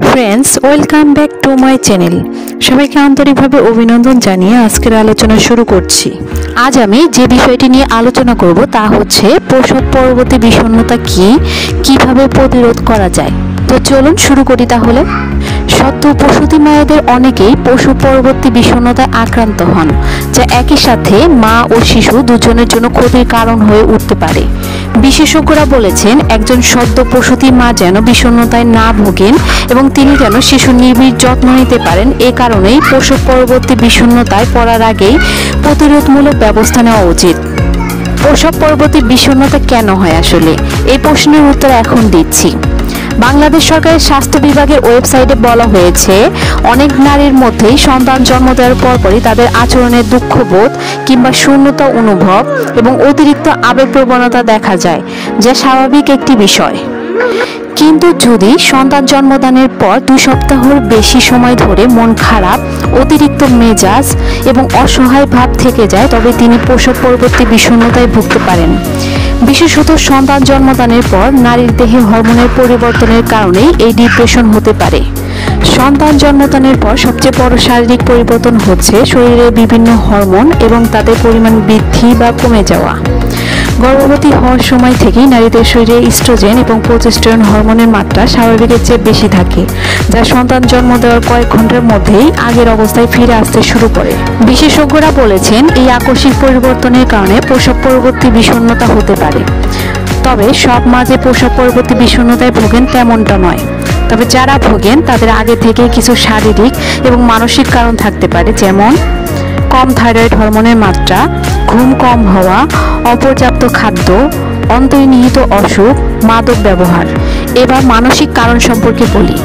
Friends, welcome back to my channel. সবাইকে আন্তরিকভাবে অভিনন্দন জানিয়ে আজকের আলোচনা শুরু করছি। আজ আমি যে বিষয়টি নিয়ে আলোচনা করব তা হচ্ছে প্রসব পরবর্তী বিষণ্ণতা কিভাবে প্রতিরোধ করা যায়। তো চলুন শুরু করি তাহলে। সদ্য প্রসূতি মায়েদের অনেকেই প্রসব পরবর্তী বিষণ্ণতায় আক্রান্ত হন, যা একই সাথে মা ও শিশু দুজনের জন্য ক্ষতির কারণ হয়ে উঠতে পারে। বিশেষজ্ঞরা বলেছেন, একজন সদ্য প্রসূতি মা যেন বিষণ্ণতায় না ভোগেন এবং তিনি যেন শিশুর নিবিড় যত্ন নিতে পারেন। এ কারণেই প্রসব পরবর্তী বিষণ্ণতায় পড়ার আগেই প্রতিরোধমূলক ব্যবস্থা নেওয়া উচিত। প্রসব পরবর্তী বিষণ্ণতা কেন হয় আসলে, এই প্রশ্নের উত্তর এখন দিচ্ছি। বাংলাদেশ সরকারের স্বাস্থ্য বিভাগের ওয়েবসাইটে বলা হয়েছে, অনেক নারীর মধ্যেই সন্তান জন্ম দেওয়ার পরপরই তাদের আচরণে দুঃখবোধ কিংবা শূন্যতা অনুভব এবং অতিরিক্ত আবেগপ্রবণতা দেখা যায়, যা স্বাভাবিক একটি বিষয়। কিন্তু যদি সন্তান জন্মদানের পর 2 সপ্তাহের বেশি সময় ধরে মন খারাপ, অতিরিক্ত মেজাজ এবং অসহায় ভাব থেকে যায়, তবে তিনি প্রসব পরবর্তী বিষণ্ণতায় ভুগতে পারেন। বিশেষত সন্তান জন্মদানের পর নারীর দেহে হরমোনের পরিবর্তনের কারণেই এই ডিপ্রেশন হতে পারে। সন্তান জন্মদানের পর সবচেয়ে বড় শারীরিক পরিবর্তন হচ্ছে শরীরের বিভিন্ন হরমোন এবং তাদের পরিমাণ বৃদ্ধি বা কমে যাওয়া। গর্ভবতী হওয়ার সময় থেকেই নারীদের শরীরে ইস্ট্রোজেন এবং প্রোজেস্টেরন হরমোনের মাত্রা স্বাভাবিকের চেয়ে বেশি থাকে, যা সন্তান জন্ম দেওয়ার কয়েক ঘন্টার মধ্যেই আগের অবস্থায় ফিরে আসতে শুরু করে। বিশেষজ্ঞরা বলেছেন, এই আকস্মিক পরিবর্তনের কারণে প্রসব পরবর্তী বিষণ্ণতা হতে পারে। তবে সব মা যে প্রসব পরবর্তী বিষণ্ণতায় ভোগেন তেমনটা নয়। তবে যারা ভোগেন তাদের আগে থেকে কিছু শারীরিক এবং মানসিক কারণ থাকতে পারে, যেমন কম থাইরয়েড হরমোনের মাত্রা, ঘুম কম হওয়া, অপর্যাপ্ত খাদ্য, অন্তর্নিহিত অসুখ, মাদক ব্যবহার। এবার মানসিক কারণ সম্পর্কে বলি।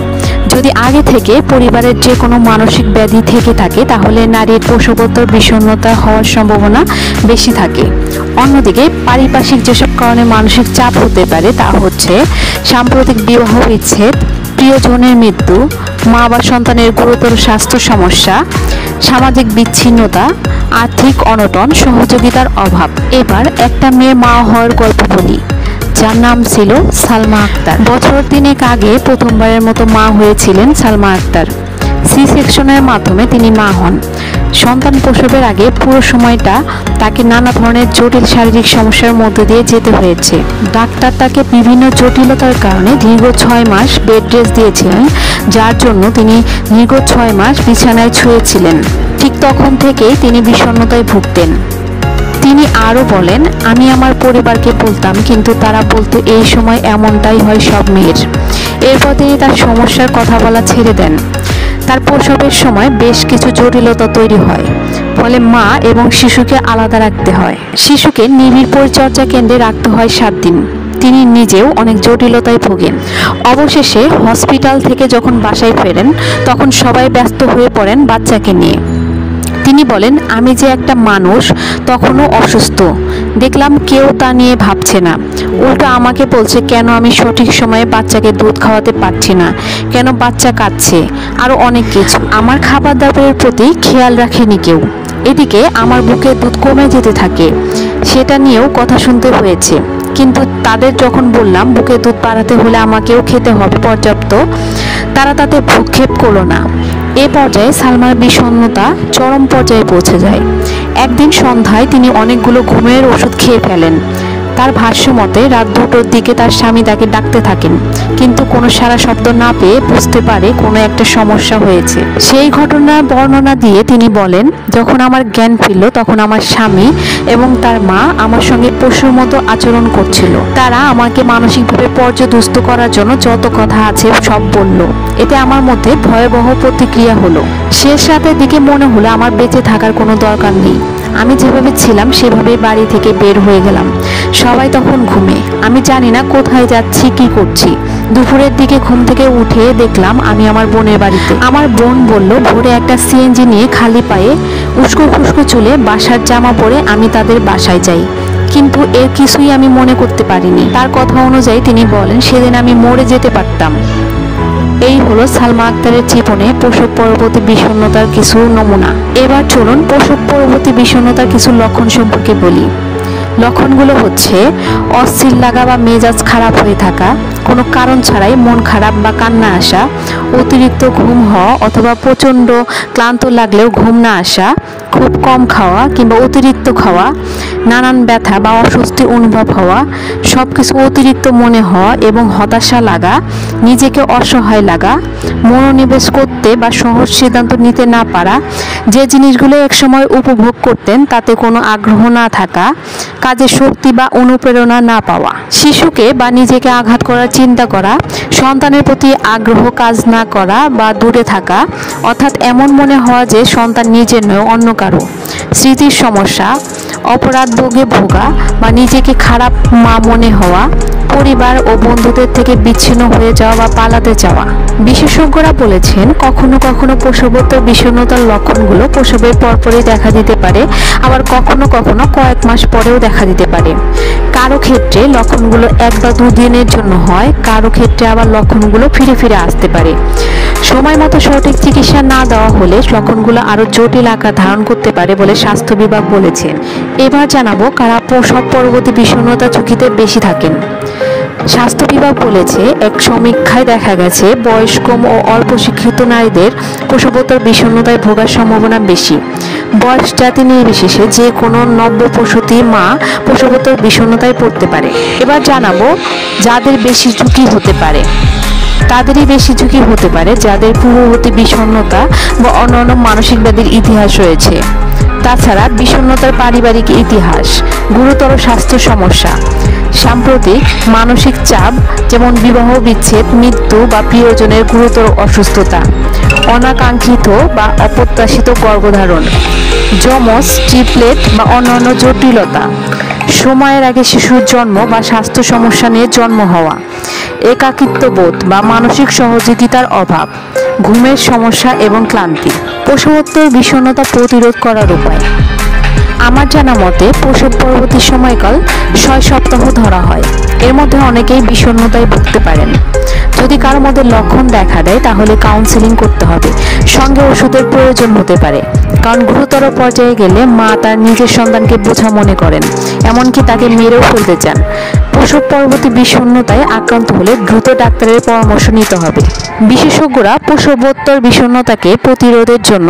যদি আগে থেকে পরিবারের যে কোনো মানসিক ব্যাধি থেকে থাকে, তাহলে নারীর প্রসবোত্তর বিষণ্ণতা হওয়ার সম্ভাবনা বেশি থাকে। অন্যদিকে পারিপার্শ্বিক যেসব কারণে মানসিক চাপ হতে পারে তা হচ্ছে সাম্প্রতিক বিবাহ বিচ্ছেদ, প্রিয়জনের মৃত্যু, মা বা সন্তানের গুরুতর স্বাস্থ্য সমস্যা, সামাজিক বিচ্ছিন্নতা, আর্থিক অনটন, সহযোগিতার অভাব। এবার একটা মেয়ে মা হওয়ার গল্প বলি, যার নাম ছিল সালমা আক্তার। বছর 3 আগে প্রথমবারের মতো মা হয়েছিলেন সালমা আক্তার। সি সেকশনের মাধ্যমে তিনি মা হন। সন্তান প্রসবের আগে পুরো সময়টা তাকে নানা ধরনের জটিল শারীরিক সমস্যার মধ্যে দিয়ে যেতে হয়েছে। ডাক্তার তাকে বিভিন্ন জটিলতার কারণে দীর্ঘ 6 মাস বেড রেস্ট দিয়েছিলেন, যার জন্য তিনি দীর্ঘ 6 মাস বিছানায় শুয়েছিলেন। ঠিক তখন থেকেই তিনি বিষণ্ণতায় ভুগতেন। তিনি আরও বলেন, আমি আমার পরিবারকে বলতাম, কিন্তু তারা বলতো এই সময় এমনটাই হয় সব মেয়ের। এরপর তিনি তার সমস্যার কথা বলা ছেড়ে দেন। তার প্রসবের সময় বেশ কিছু জটিলতা তৈরি হয়, ফলে মা এবং শিশুকে আলাদা রাখতে হয়। শিশুকে নিবিড় পরিচর্যা কেন্দ্রে রাখতে হয় 7 দিন। তিনি নিজেও অনেক জটিলতায় ভোগেন। অবশেষে হসপিটাল থেকে যখন বাসায় ফেরেন, তখন সবাই ব্যস্ত হয়ে পড়েন বাচ্চাকে নিয়ে। তিনি বলেন, আমি যে একটা মানুষ তখনও অসুস্থ, দেখলাম কেউ তা নিয়ে ভাবছে না। উল্টো আমাকে বলছে কেন আমি সঠিক সময়ে বাচ্চাকে দুধ খাওয়াতে পারছি না, কেন বাচ্চা কাঁদছে, আরও অনেক কিছু। আমার খাবার দাবারের প্রতি খেয়াল রাখেনি কেউ। এদিকে আমার বুকে দুধ কমে যেতে থাকে, সেটা নিয়েও কথা শুনতে হয়েছে। কিন্তু তাদের যখন বললাম বুকে দুধ বাড়াতে হলে আমাকেও খেতে হবে পর্যাপ্ত, তারা তাতে ভ্রুক্ষেপ করলো না। এ পর্যায়ে সালমার বিষণ্ণতা চরম পর্যায়ে পৌঁছে যায়। একদিন সন্ধ্যায় তিনি অনেকগুলো ঘুমের ওষুধ খেয়ে ফেলেন। তার ভাষ্য মতে রাত 2টোর দিকে তার স্বামী তাকে ডাকতে থাকেন, কিন্তু কোনো সাড়া শব্দ না পেয়ে বুঝতে পারে কোনো একটা সমস্যা হয়েছে। সেই ঘটনার বর্ণনা দিয়ে তিনি বলেন, যখন আমার জ্ঞান ফিরল তখন আমার স্বামী এবং তার মা আমার সঙ্গে পশুর মতো আচরণ করছিল। তারা আমাকে মানসিকভাবে পর্যদুস্ত করার জন্য যত কথা আছে সব বলল। এতে আমার মধ্যে ভয়াবহ প্রতিক্রিয়া হলো। শেষ রাতের দিকে মনে হলো আমার বেঁচে থাকার কোনো দরকার নেই। আমি যেভাবে ছিলাম সেভাবেই বাড়ি থেকে বের হয়ে গেলাম। সবাই তখন ঘুমে। আমি জানি না কোথায় যাচ্ছি, কি করছি। দুপুরের দিকে ঘুম থেকে উঠে দেখলাম আমি আমার বোনের বাড়িতে। আমার বোন বলল, ভোরে একটা সিএনজি নিয়ে খালি পায়ে উস্কো খুস্কো চুলে বাসার জামা পরে আমি তাদের বাসায় যাই। কিন্তু এর কিছুই আমি মনে করতে পারিনি। তার কথা অনুযায়ী তিনি বলেন, সেদিন আমি মরে যেতে পারতাম। এই হলো সালমা আক্তারের জীবনে প্রসব পরবর্তী বিষণ্ণতার কিছু নমুনা। এবার চলুন প্রসব পরবর্তী বিষণ্ণতার কিছু লক্ষণ সম্পর্কে বলি। লক্ষণগুলো হচ্ছে অস্থির লাগা বা মেজাজ খারাপ হয়ে থাকা, কোনো কারণ ছাড়াই মন খারাপ বা কান্না আসা, অতিরিক্ত ঘুম হওয়া অথবা প্রচণ্ড ক্লান্ত লাগলেও ঘুম না আসা, খুব কম খাওয়া কিংবা অতিরিক্ত খাওয়া, নানান ব্যথা বা অস্বস্তি অনুভব হওয়া, সব কিছু অতিরিক্ত মনে হওয়া এবং হতাশা লাগা, নিজেকে অসহায় লাগা, মনোনিবেশ করতে বা সহজ সিদ্ধান্ত নিতে না পারা, যে জিনিসগুলো একসময় উপভোগ করতেন তাতে কোনো আগ্রহ না থাকা, কাজে শক্তি বা অনুপ্রেরণা না পাওয়া, শিশুকে বা নিজেকে আঘাত করার চিন্তা করা, সন্তানের প্রতি আগ্রহ কাজ না করা বা দূরে থাকা, অর্থাৎ এমন মনে হওয়া যে সন্তান নিজের নয় অন্য কারো, স্মৃতির সমস্যা, অপরাধবোধে ভোগা বা নিজেকে খারাপ মা মনে হওয়া, পরিবার ও বন্ধুদের থেকে বিচ্ছিন্ন হয়ে যাওয়া বা পালাতে যাওয়া। বিশেষজ্ঞরা বলেছেন কখনো কখনো প্রসবোত্তর বিষণ্ণতার লক্ষণগুলো প্রসবের পরপরই দেখা দিতে পারে, আবার কখনো কখনো কয়েক মাস পরেও দেখা দিতে পারে। কারো ক্ষেত্রে লক্ষণগুলো 1 বা 2 দিনের জন্য হয়, কারো ক্ষেত্রে আবার লক্ষণগুলো ফিরে ফিরে আসতে পারে। সময় মতো সঠিক চিকিৎসা না দেওয়া হলে লক্ষণগুলো আরও জটিল আকার ধারণ করতে পারে বলে স্বাস্থ্য বিভাগ বলেছে। এবার জানাবো কারা প্রসব পরবর্তী বিষণ্ণতা ঝুঁকিতে বেশি থাকেন। স্বাস্থ্য বিভাগ বলেছে এক সমীক্ষায় দেখা গেছে বয়স্ক ও অল্প শিক্ষিত নারীদের প্রসবোত্তর বিষণ্ণতায় ভোগার সম্ভাবনা বেশি। বয়স জাতি নির্বিশেষে যে কোনো নবপ্রসূতি মা প্রসবোত্তর বিষণ্ণতায় পড়তে পারে। এবার জানাবো যাদের বেশি ঝুঁকি হতে পারে। তাদেরই বেশি ঝুঁকি হতে পারে যাদের পূর্ববর্তী বিষণ্ণতা বা অন্যান্য মানসিক ব্যাধির ইতিহাস রয়েছে। তাছাড়া বিষণ্ণতার পারিবারিক ইতিহাস, গুরুতর স্বাস্থ্য সমস্যা, সাম্প্রতিক মানসিক চাপ যেমন বিবাহ বিচ্ছেদ, মৃত্যু বা প্রিয়জনের গুরুতর অসুস্থতা, অনাকাঙ্ক্ষিত বা অপ্রত্যাশিত গর্ভধারণ, যমজ, ট্রিপলেট বা অন্যান্য জটিলতা, সময়ের আগে শিশুর জন্ম বা স্বাস্থ্য সমস্যা নিয়ে জন্ম হওয়া, একাকিত্ববোধ বা মানসিক সহযোগিতার অভাব, ঘুমের সমস্যা এবং ক্লান্তি। প্রসবোত্তর বিষণ্ণতা প্রতিরোধ করার উপায়। আমার জানা মতে প্রসব পরবর্তী সময়কাল 6 সপ্তাহ ধরা হয়। এর মধ্যে অনেকেই বিষণ্ণতায় ভুগতে পারেন। যদি কারো মধ্যে লক্ষণ দেখা দেয় তাহলে কাউন্সেলিং করতে হবে, সঙ্গে ওষুধের প্রয়োজন হতে পারে, কারণ গুরুতর পর্যায়ে গেলে মা তার নিজের সন্তানকে বোঝা মনে করেন, এমনকি তাকে মেরেও ফেলতে চান। প্রসব পরবর্তী বিষণ্ণতায় আক্রান্ত হলে দ্রুত ডাক্তারের পরামর্শ নিতে হবে। বিশেষজ্ঞরা প্রসবোত্তর বিষণ্ণতাকে প্রতিরোধের জন্য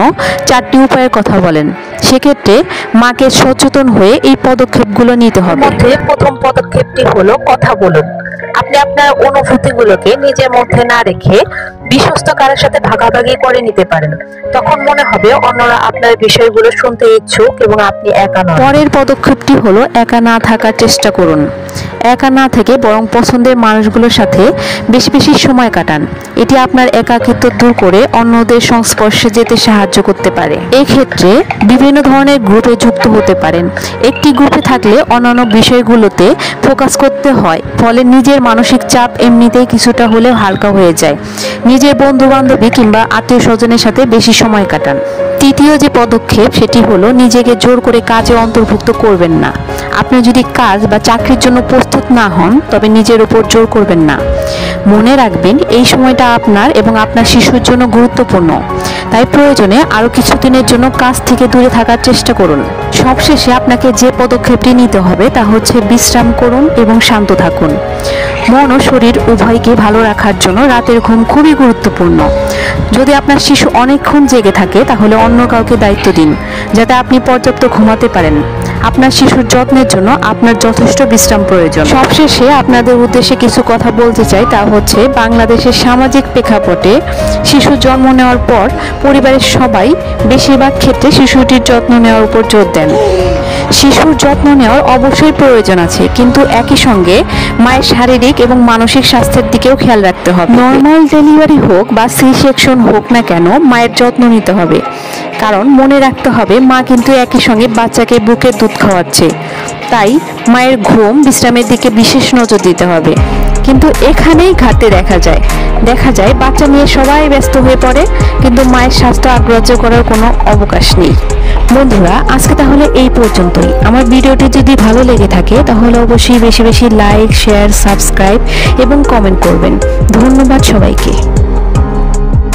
4টি উপায়ের কথা বলেন। সেক্ষেত্রে মাকে সচেতন হয়ে এই পদক্ষেপগুলো নিতে হবে। প্রথম পদক্ষেপটি হলো কথা বলুন। আপনি আপনার অনুভূতিগুলোকে নিজের মধ্যে না রেখে বিশ্বস্ত কারোর সাথে ভাগাভাগি করে নিতে পারেন। তখন মনে হবে অন্যরা আপনার বিষয়গুলো শুনতে ইচ্ছুক এবং আপনি একা নন। পরের পদক্ষেপটি হলো একা না থাকার চেষ্টা করুন। একা না থেকে বরং পছন্দের মানুষগুলোর সাথে বেশি বেশি সময় কাটান। এটি আপনার একাকিত্ব দূর করে অন্যদের সংস্পর্শে যেতে সাহায্য করতে পারে। এই ক্ষেত্রে বিভিন্ন ধরনের গ্রুপে যুক্ত হতে পারেন। একটি গ্রুপে থাকলে অন্যান্য বিষয়গুলোতে ফোকাস করতে হয়, ফলে নিজের মানসিক চাপ এমনিতেই কিছুটা হলেও হালকা হয়ে যায়। নিজের বন্ধু বান্ধবী কিংবা আত্মীয় স্বজনের সাথে বেশি সময় কাটান। তৃতীয় যে পদক্ষেপ সেটি হলো নিজেকে জোর করে কাজে অন্তর্ভুক্ত করবেন না। আপনি যদি কাজ বা চাকরির জন্য প্রস্তুত না হন তবে নিজের উপর জোর করবেন না। মনে রাখবেন এই সময়টা আপনার এবং আপনার শিশুর জন্য গুরুত্বপূর্ণ, তাই প্রয়োজনে আরও কিছুদিনের জন্য কাজ থেকে দূরে থাকার চেষ্টা করুন। সবশেষে আপনাকে যে পদক্ষেপটি নিতে হবে তা হচ্ছে বিশ্রাম করুন এবং শান্ত থাকুন। মন ও শরীর উভয়কে ভালো রাখার জন্য রাতের ঘুম খুবই গুরুত্বপূর্ণ। যদি আপনার শিশু অনেকক্ষণ জেগে থাকে তাহলে অন্য কাউকে দায়িত্ব দিন, যাতে আপনি পর্যাপ্ত ঘুমাতে পারেন। আপনার শিশুর যত্নের জন্য আপনার যথেষ্ট বিশ্রাম প্রয়োজন। সবশেষে আপনাদের উদ্দেশ্যে কিছু কথা বলতে চাই, তা হচ্ছে বাংলাদেশের সামাজিক প্রেক্ষাপটে শিশু জন্ম নেওয়ার পর পরিবারের সবাই বেশিরভাগ ক্ষেত্রে শিশুটির যত্ন নেওয়ার উপর জোর দেন। শিশুর যত্ন নেওয়ার অবশ্যই প্রয়োজন আছে, কিন্তু একই সঙ্গে মায়ের শারীরিক এবং মানসিক স্বাস্থ্যের দিকেও খেয়াল রাখতে হবে। নর্মাল ডেলিভারি হোক বা সি সেকশন হোক না কেন মায়ের যত্ন নিতে হবে, কারণ মনে রাখতে হবে মা কিন্তু একই সঙ্গে বাচ্চাকে বুকে দুধ খাওয়াচ্ছে। তাই মায়ের ঘুম বিশ্রামের দিকে বিশেষ নজর দিতে হবে। কিন্তু এখানেই ঘাটতি দেখা যায় বাচ্চা নিয়ে সবাই ব্যস্ত হয়ে পড়ে, কিন্তু মায়ের স্বাস্থ্য অগ্রাহ্য করার কোনো অবকাশ নেই। বন্ধুরা, আজকে তাহলে এই পর্যন্তই। আমার ভিডিওটি যদি ভালো লেগে থাকে তাহলে অবশ্যই বেশি বেশি লাইক, শেয়ার, সাবস্ক্রাইব এবং কমেন্ট করবেন। ধন্যবাদ সবাইকে।